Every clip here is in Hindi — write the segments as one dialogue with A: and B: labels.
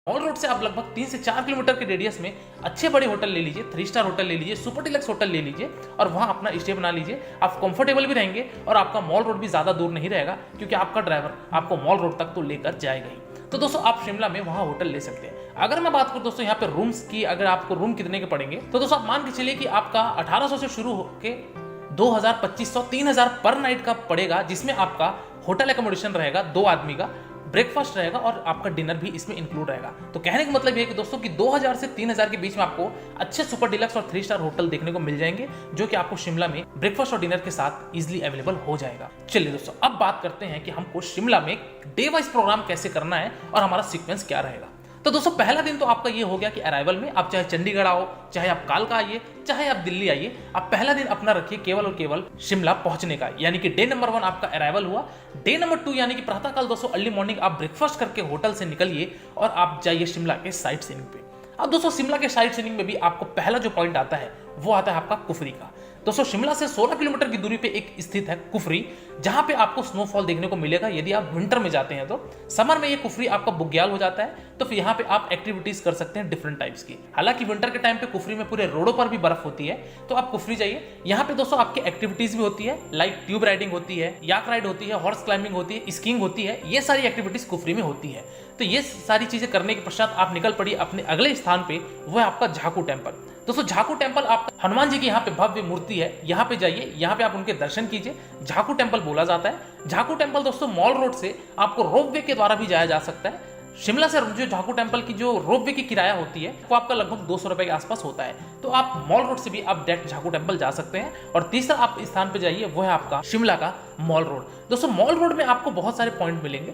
A: मॉल रोड से आप लगभग 3 से 4 किलोमीटर के रेडियस में अच्छे बड़े होटल ले लीजिए, 3 स्टार होटल ले लीजिए, सुपर डिलक्स होटल ले लीजिए और वहाँ अपना स्टे बना लीजिए। आप कंफर्टेबल भी रहेंगे और आपका मॉल रोड भी ज़्यादा दूर नहीं रहेगा, क्योंकि आपका ड्राइवर आपको मॉल रोड तक तो लेकर जाएगा ही। तो दोस्तों आप शिमला में वहाँ होटल ले सकते हैं। अगर मैं बात करूँ दोस्तों यहाँ पे रूम्स की, अगर आपको रूम कितने के पड़ेंगे, तो दोस्तों आप मान के चलिए कि आपका 1800 से शुरू होकर 2000, 2500, 3000 पर नाइट का पड़ेगा, जिसमें आपका होटल एकोमोडेशन रहेगा 2 आदमी का, ब्रेकफास्ट रहेगा और आपका डिनर भी इसमें इंक्लूड रहेगा। तो कहने का मतलब ये है कि दोस्तों कि 2000 से 3000 के बीच में आपको अच्छे सुपर डिलक्स और 3 स्टार होटल देखने को मिल जाएंगे, जो कि आपको शिमला में ब्रेकफास्ट और डिनर के साथ इजीली अवेलेबल हो जाएगा। चलिए दोस्तों अब बात करते हैं कि हमको शिमला में डे वाइज प्रोग्राम कैसे करना है और हमारा सीक्वेंस क्या रहेगा। तो दोस्तों पहला दिन तो आपका ये हो गया कि अराइवल में आप चाहे चंडीगढ़ आओ, चाहे आप कालका आइए, चाहे आप दिल्ली आइए, आप पहला दिन अपना रखिए केवल और केवल शिमला पहुंचने का, यानी कि डे नंबर 1 आपका अराइवल हुआ। डे नंबर 2 यानी कि प्रातःकाल दोस्तों अर्ली मॉर्निंग आप ब्रेकफास्ट करके होटल से निकलिए और आप जाइए शिमला के साइट सीइंग पे। अब दोस्तों शिमला के साइट सीइंग में भी आपको पहला जो पॉइंट आता है वो आता है आपका कुफरी का। दोस्तों शिमला से 16 किलोमीटर की दूरी पे एक स्थित है कुफरी, जहां पे आपको स्नोफॉल देखने को मिलेगा यदि आप विंटर में जाते हैं। तो समर में ये कुफरी आपका बुग्याल हो जाता है, तो फिर यहाँ पे आप एक्टिविटीज कर सकते हैं डिफरेंट टाइप्स की। हालांकि विंटर के टाइम पे कुफरी में पूरे रोडों पर भी बर्फ होती है, तो आप कुफरी जाइए। यहाँ पे दोस्तों आपकी एक्टिविटीज भी होती है, लाइक ट्यूब राइडिंग होती है, याक राइड होती है, हॉर्स क्लाइंबिंग होती है, स्कीइंग होती है, ये सारी एक्टिविटीज कुफरी में होती है। तो ये सारी चीजें करने के पश्चात आप निकल पड़िए अपने अगले स्थान पे, वह आपका झाकू टेम्पल। दोस्तों झाकू टेम्पल आपका हनुमान जी की यहाँ पे भव्य मूर्ति है, यहाँ पे जाइए, यहाँ पे आप उनके दर्शन कीजिए। झाकू टेम्पल बोला जाता है। झाकू टेम्पल दोस्तों मॉल रोड से आपको रोपवे के द्वारा भी जाया जा सकता है। शिमला से जो झाकू टेम्पल की जो रोपवे की किराया होती है वो आपका लगभग 200 रुपए के आसपास होता है। तो आप मॉल रोड से भी आप डायरेक्ट झाकू टेम्पल जा सकते हैं। और तीसरा आप स्थान पे जाइए, वो है आपका शिमला का मॉल रोड। दोस्तों मॉल रोड में आपको बहुत सारे पॉइंट मिलेंगे।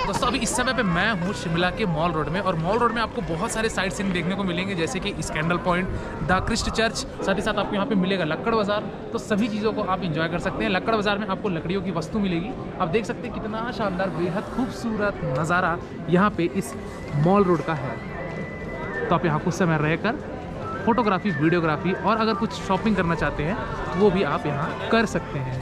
B: दोस्तों अभी इस समय पे मैं हूँ शिमला के मॉल रोड में, और मॉल रोड में आपको बहुत सारे साइट सीइंग देखने को मिलेंगे, जैसे कि Scandal Point, the Christ Church, साथ ही साथ आपको यहाँ पे मिलेगा लक्कड़ बाजार। तो सभी चीज़ों को आप इंजॉय कर सकते हैं। लक्कड़ बाजार में आपको लकड़ियों की वस्तु मिलेगी। आप देख सकते हैं कितना शानदार बेहद खूबसूरत नज़ारा यहाँ पे इस मॉल रोड का है। तो आप यहाँ कुछ समय रहकर फोटोग्राफी, वीडियोग्राफी और अगर कुछ शॉपिंग करना चाहते हैं तो वो भी आप यहाँ कर सकते हैं।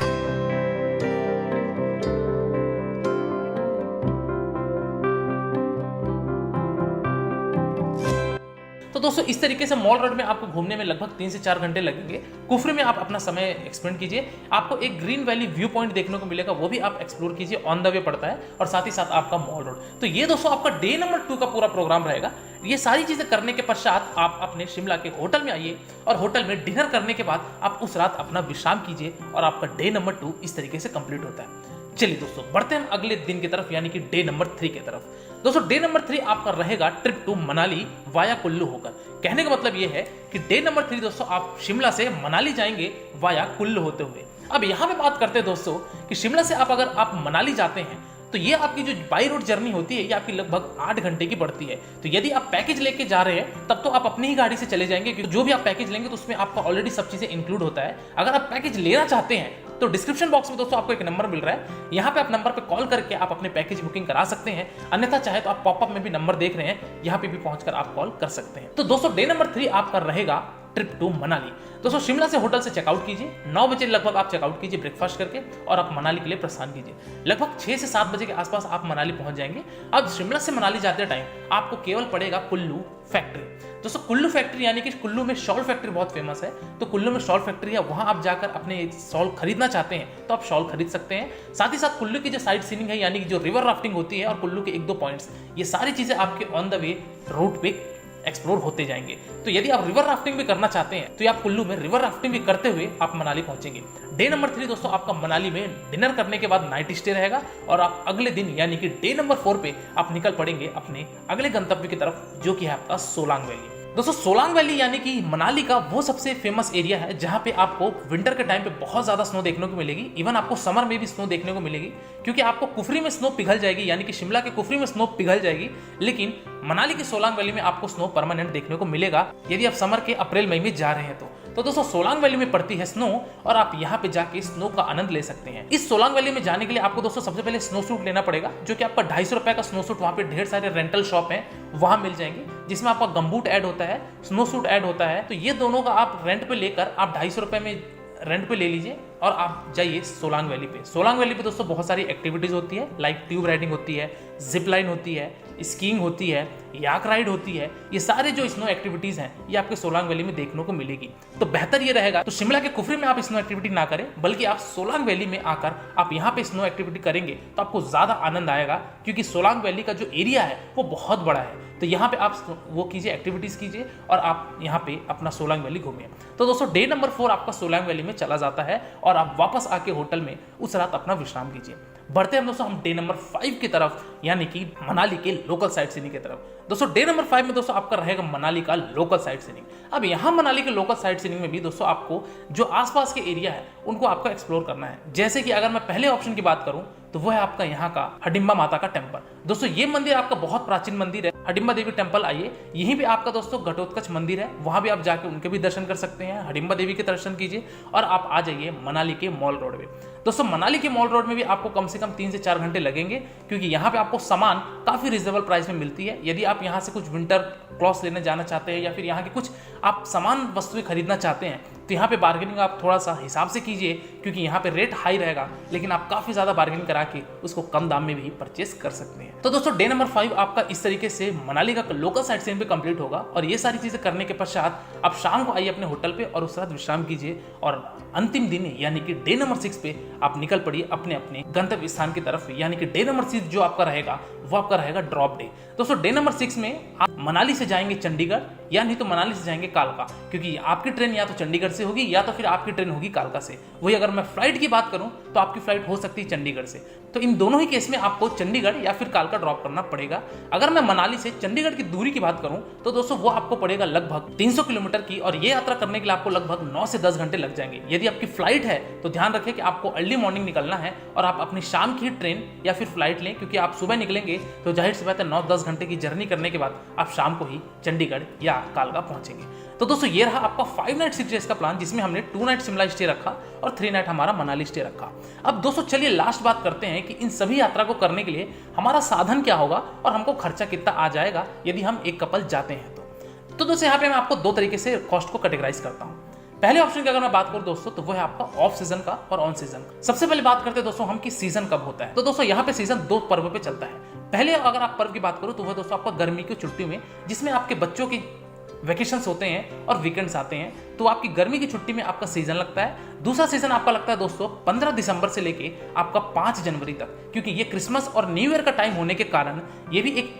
A: तो दोस्तों इस तरीके से मॉल रोड में आपको घूमने में लगभग 3 से 4 घंटे लगेंगे। कुफरी में आप अपना समय एक्सपेंड कीजिए। आपको एक ग्रीन वैली व्यू पॉइंट देखने को मिलेगा, वो भी आप एक्सप्लोर कीजिए, ऑन द वे पड़ता है। और साथ ही साथ आपका मॉल रोड। तो ये दोस्तों आपका डे नंबर 2 का पूरा प्रोग्राम रहेगा। ये सारी चीजें करने के पश्चात आप अपने शिमला के होटल में आइए और होटल में डिनर करने के बाद आप उस रात अपना विश्राम कीजिए और आपका डे नंबर 2 इस तरीके से कंप्लीट होता है। चलिए दोस्तों बढ़ते हैं अगले दिन की तरफ, यानी कि डे नंबर 3 की तरफ। दोस्तों डे नंबर 3 आपका रहेगा trip to Manali via Kullu होकर। कहने का मतलब यह है कि डे नंबर 3 दोस्तों आप शिमला से मनाली जाएंगे वाया कुल्लू होते हुए। अब यहां पे बात करते हैं दोस्तों कि शिमला से अगर आप मनाली जाते हैं तो ये आपकी जो बाई रोड जर्नी होती है ये आपकी लगभग 8 घंटे की पड़ती है। तो यदि आप पैकेज लेके जा रहे हैं तब तो आप अपनी ही गाड़ी से चले जाएंगे, क्योंकि जो भी आप पैकेज लेंगे तो उसमें आपका ऑलरेडी सब चीजें इंक्लूड होता है। अगर आप पैकेज लेना चाहते हैं तो डिस्क्रिप्शन बॉक्स में दोस्तों आपको एक नंबर मिल रहा है, यहाँ पे आप नंबर पे कॉल करके आप अपने पैकेज बुकिंग करा सकते हैं। अन्यथा चाहे तो आप पॉपअप में भी नंबर देख रहे हैं, यहाँ पे भी पहुंचकर आप कॉल कर सकते हैं। तो दोस्तों डे नंबर 3 आपका रहेगा ट्रिप टू मनाली। दोस्तों शिमला से होटल से चेकआउट कीजिए, 9 बजे लगभग आप चेकआउट कीजिए ब्रेकफास्ट करके, और आप मनाली के लिए प्रस्थान कीजिए। लगभग 6 से 7 बजे के आसपास आप मनाली पहुंच जाएंगे। अब शिमला से मनाली जाते टाइम आपको केवल पड़ेगा कुल्लू फैक्ट्री। दोस्तों कुल्लू फैक्ट्री यानी कि कुल्लू में शॉल फैक्ट्री बहुत फेमस है, तो कुल्लू में शॉल फैक्ट्री है, वहां आप जाकर अपने शॉल खरीदना चाहते हैं तो आप शॉल खरीद सकते हैं। साथ ही साथ कुल्लू की जो साइट सीइंग है, यानी कि जो रिवर राफ्टिंग होती है और कुल्लू के 1-2 पॉइंट्स, ये सारी चीजें आपके ऑन द वे रूट पे एक्सप्लोर होते जाएंगे। तो यदि आप रिवर राफ्टिंग भी करना चाहते हैं तो आप कुल्लू में रिवर राफ्टिंग भी करते हुए आप मनाली पहुंचेंगे। डे नंबर 3 दोस्तों आपका मनाली में डिनर करने के बाद नाइट स्टे रहेगा, और आप अगले दिन यानी कि डे नंबर 4 पे आप निकल पड़ेंगे अपने अगले गंतव्य की तरफ, जो कि है आपका सोलांग वैली। दोस्तों सोलांग वैली यानी कि मनाली का वो सबसे फेमस एरिया है जहां पे आपको विंटर के टाइम पे बहुत ज्यादा स्नो देखने को मिलेगी। इवन आपको समर में भी स्नो देखने को मिलेगी, क्योंकि आपको कुफरी में स्नो पिघल जाएगी, यानी कि शिमला के कुफरी में स्नो पिघल जाएगी, लेकिन मनाली की सोलांग वैली में आपको स्नो परमानेंट देखने को मिलेगा यदि आप समर के अप्रैल मई में जा रहे हैं तो दोस्तों सोलांग वैली में पड़ती है स्नो, और आप यहाँ पे जाके स्नो का आनंद ले सकते हैं। इस सोलांग वैली में जाने के लिए आपको दोस्तों सबसे पहले स्नो सूट लेना पड़ेगा, जो कि आपका 250 रुपए का स्नो सूट, वहाँ पे ढेर सारे रेंटल शॉप हैं, वहां मिल जाएंगे, जिसमें आपका गमबूट ऐड होता है, स्नो सूट ऐड होता है। तो ये दोनों का आप रेंट पे लेकर आप 250 रुपए में रेंट पे ले लीजिए और आप जाइए सोलांग वैली पे। सोलांग वैली पे दोस्तों बहुत सारी एक्टिविटीज होती है, लाइक ट्यूब राइडिंग होती है, जिप लाइन होती है, स्कीइंग होती है, याक राइड होती है, ये सारे जो स्नो एक्टिविटीज हैं ये आपके सोलांग वैली में देखने को मिलेगी। तो बेहतर ये रहेगा तो शिमला के कुफरी में आप स्नो एक्टिविटी ना करें, बल्कि आप सोलांग वैली में आकर आप यहाँ पे स्नो एक्टिविटी करेंगे तो आपको ज्यादा आनंद आएगा, क्योंकि सोलांग वैली का जो एरिया है वो बहुत बड़ा है। तो यहाँ पे आप वो कीजिए, एक्टिविटीज कीजिए और आप यहाँ पे अपना सोलांग वैली घूमिए। तो दोस्तों डे नंबर 4 आपका सोलांग वैली में चला जाता है और आप वापस आके होटल में उस रात अपना विश्राम कीजिए। बढ़ते हैं दोस्तों हम डे नंबर 5 की तरफ, यानी कि मनाली के लोकल साइट सीइंग की तरफ। दोस्तों डे नंबर 5 में दोस्तों आपका रहेगा मनाली का लोकल साइट सीइंग। अब यहाँ मनाली के लोकल साइट सीइंग में भी दोस्तों आपको जो आसपास के एरिया है उनको आपको एक्सप्लोर करना है। जैसे कि अगर मैं पहले ऑप्शन की बात करूं तो वो है आपका यहाँ का हडिम्बा माता का टेम्पल। दोस्तों ये मंदिर आपका बहुत प्राचीन मंदिर है, हडिम्बा देवी टेम्पल। आइए, यहीं पे आपका दोस्तों घटोत्कच मंदिर है, वहां भी आप जाके उनके भी दर्शन कर सकते हैं, हडिम्बा देवी के दर्शन कीजिए और आप आ जाइए मनाली के मॉल रोड में। दोस्तों मनाली के मॉल रोड में भी आपको कम से कम 3 से 4 घंटे लगेंगे, क्योंकि यहाँ पे आपको सामान काफी रिजनेबल प्राइस में मिलती है। यदि आप यहाँ से कुछ विंटर क्लॉथ्स लेने जाना चाहते हैं या फिर यहाँ के कुछ आप सामान वस्तुएं खरीदना चाहते हैं तो यहाँ पे बार्गेनिंग आप थोड़ा सा हिसाब से कीजिए, क्योंकि यहाँ पे रेट हाई रहेगा, लेकिन आप काफी ज्यादा बार्गेनिंग करा के उसको कम दाम में भी परचेस कर सकते हैं। तो दोस्तों डे नंबर 5 आपका इस तरीके से मनाली का लोकल साइट सीइंग भी कंप्लीट होगा और ये सारी चीजें करने के पश्चात आप शाम को आइए अपने होटल पे और उस रात विश्राम कीजिए और अंतिम दिन यानी कि डे नंबर 6 पे आप निकल पड़िए अपने अपने गंतव्य स्थान की तरफ। यानी कि डे नंबर 6 जो आपका रहेगा वो आपका रहेगा ड्रॉप डे। दोस्तों डे नंबर 6 में आप मनाली से जाएंगे चंडीगढ़ या नहीं तो मनाली से जाएंगे कालका, क्योंकि आपकी ट्रेन या तो चंडीगढ़ से होगी या तो फिर आपकी ट्रेन होगी कालका से। वही अगर मैं फ्लाइट की बात करूं तो आपकी फ्लाइट हो सकती है चंडीगढ़ से। तो इन दोनों ही केस में आपको चंडीगढ़ या फिर कालका ड्रॉप करना पड़ेगा। अगर मैं मनाली से चंडीगढ़ की दूरी की बात करूं तो दोस्तों वो आपको पड़ेगा लगभग 300 किलोमीटर की, और ये यात्रा करने के लिए आपको लगभग 9 से 10 घंटे लग जाएंगे। यदि आपकी फ्लाइट है तो ध्यान रखें कि आपको अर्ली मॉर्निंग निकलना है और आप अपनी शाम की ट्रेन या फिर फ्लाइट लें, क्योंकि आप सुबह निकलेंगे तो जाहिर सी बात है 9-10 घंटे की जर्नी करने के बाद आप शाम को ही चंडीगढ़ या कालका पहुंचेंगे। तो दोस्तों ये रहा आपका 5 नाइट 6 डेज का प्लान, जिसमें हमने 2 नाइट शिमला स्टे रखा और 3 नाइट हमारा मनाली स्टे रखा। अब दोस्तों चलिए लास्ट बात करते हैं कि इन सभी यात्रा को करने के लिए हमारा साधन क्या होगा और हमको खर्चा कितना आ जाएगा यदि हम एक कपल जाते हैं तो दोस्तों यहाँ पे मैं आपको 2 तरीके से कॉस्ट को कैटेगराइज करता हूँ। पहले ऑप्शन की अगर मैं बात करूं दोस्तों तो वो है आपका ऑफ सीजन का और ऑन सीजन का। सबसे पहले बात करते हैं दोस्तों हम कि सीजन कब होता है। तो दोस्तों यहाँ पे सीजन 2 पर्व पे चलता है। पहले अगर आप पर्व की बात करो तो वह दोस्तों आपका गर्मी की छुट्टी में, जिसमें आपके बच्चों की वेकेशंस होते हैं और वीकेंड्स आते हैं, तो आपकी गर्मी की छुट्टी में आपका सीजन लगता है। दूसरा सीजन आपका लगता है दोस्तों 15 दिसंबर से लेके आपका 5 जनवरी तक, क्योंकि ये क्रिसमस और न्यू ईयर का टाइम होने के कारण ये भी एक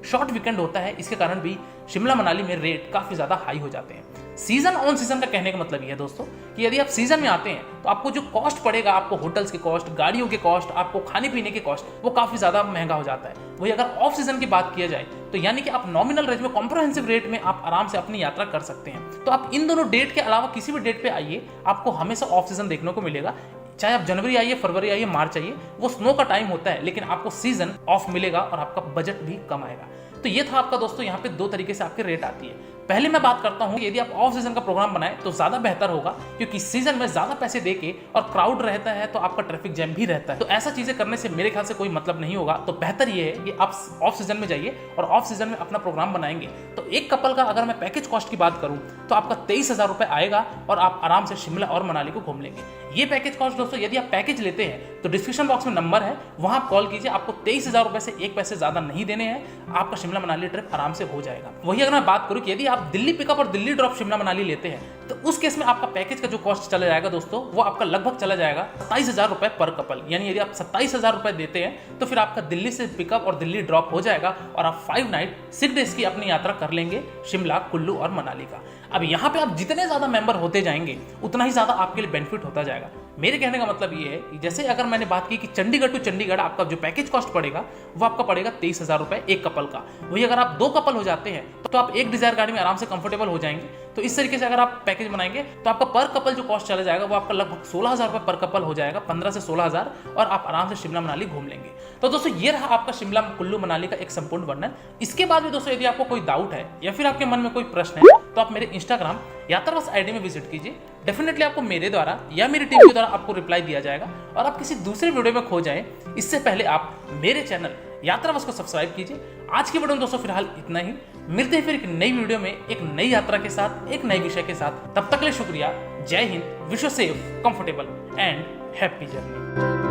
A: शॉर्ट वीकेंड होता है। इसके कारण भी शिमला मनाली में रेट काफी ज्यादा हाई हो जाते हैं। सीजन ऑन सीजन का कहने का मतलब ये है दोस्तों कि यदि आप सीजन में आते हैं तो आपको जो कॉस्ट पड़ेगा, आपको होटल्स के कॉस्ट, गाड़ियों के कॉस्ट, आपको खाने पीने के कॉस्ट, वो काफी ज्यादा महंगा हो जाता है। वही अगर ऑफ सीजन की बात किया जाए तो यानी कि आप नॉमिनल रेट में, कॉम्प्रहेंसिव रेट में आप आराम से अपनी यात्रा कर सकते हैं। तो आप इन दोनों डेट के अलावा किसी भी डेट पे आइए, आपको हमेशा ऑफ सीजन देखने को मिलेगा। चाहे आप जनवरी आइए, फरवरी आइए, मार्च आइए, वो स्नो का टाइम होता है, लेकिन आपको सीजन ऑफ मिलेगा और आपका बजट भी कम आएगा। तो ये था आपका दोस्तों यहाँ पे 2 तरीके से आपके रेट आती है। पहले मैं बात करता हूँ यदि आप ऑफ सीजन का प्रोग्राम बनाएं तो ज्यादा बेहतर होगा, क्योंकि सीजन में ज्यादा पैसे देके और क्राउड रहता है तो आपका ट्रैफिक जैम भी रहता है। तो ऐसा चीजें करने से मेरे ख्याल से कोई मतलब नहीं होगा। तो बेहतर ये है कि आप ऑफ सीजन में जाइए और ऑफ सीजन में अपना प्रोग्राम बनाएंगे। तो एक कपल का अगर मैं पैकेज कॉस्ट की बात करूं तो आपका 23,000 रुपए आएगा और आप आराम से शिमला और मनाली को घूम लेंगे। ये पैकेज कॉस्ट दोस्तों यदि आप पैकेज लेते हैं तो डिस्क्रिप्शन बॉक्स में नंबर है, वहां आप कॉल कीजिए। आपको 23,000 रुपए से 1 पैसे ज्यादा नहीं देने हैं, आपका शिमला मनाली ट्रिप आराम से हो जाएगा। वही अगर मैं बात करूं कि यदि आप दिल्ली पिकअप और दिल्ली ड्रॉप शिमला मनाली लेते हैं तो उस केस में आपका पैकेज का जो कॉस्ट चला जाएगा दोस्तों, वो आपका लगभग चला जाएगा 27,000 रुपए पर कपल। यानी यदि आप 27,000 रुपए देते हैं तो फिर आपका दिल्ली से पिकअप और दिल्ली ड्रॉप हो जाएगा और आप 5 नाइट 6 डेज की अपनी यात्रा कर लेंगे शिमला, कुल्लू और मनाली का। अब यहाँ पे आप जितने ज्यादा मेंबर होते जाएंगे उतना ही ज्यादा आपके लिए बेनिफिट होता जाएगा। मेरे कहने का मतलब ये है कि जैसे अगर मैंने बात की कि चंडीगढ़ टू चंडीगढ़ आपका जो पैकेज कॉस्ट पड़ेगा वो आपका पड़ेगा 23,000 रुपए एक कपल का। वही अगर आप 2 कपल हो जाते हैं तो आप एक डिजायर गाड़ी में आराम से कंफर्टेबल हो जाएंगे। तो इस तरीके से अगर आप पैकेज बनाएंगे तो आपका पर कपल जो कॉस्ट चला जाएगा वो आपका लगभग 16,000 रुपए पर कपल हो जाएगा, 15 से 16,000, और आप आराम से शिमला मनाली घूम लेंगे। तो दोस्तों ये रहा आपका शिमला कुल्लू मनाली का एक संपूर्ण वर्णन। इसके बाद भी दोस्तों यदि आपको कोई डाउट है या फिर आपके मन में कोई प्रश्न है तो आप मेरे इंस्टाग्राम यात्रावास आईडी में विजिट कीजिए। डेफिनेटली आपको मेरे द्वारा या मेरी टीम के द्वारा आपको रिप्लाई दिया जाएगा और आप किसी दूसरे वीडियो में खो जाएं इससे पहले आप मेरे चैनल यात्रावास को सब्सक्राइब कीजिए। आज की वीडियो में दोस्तों फिलहाल इतना ही। मिलते हैं फिर एक नई वीडियो में एक नई यात्रा के साथ, एक नए विषय के साथ। तब तक के लिए शुक्रिया। जय Hind. Wish you safe, comfortable and happy journey.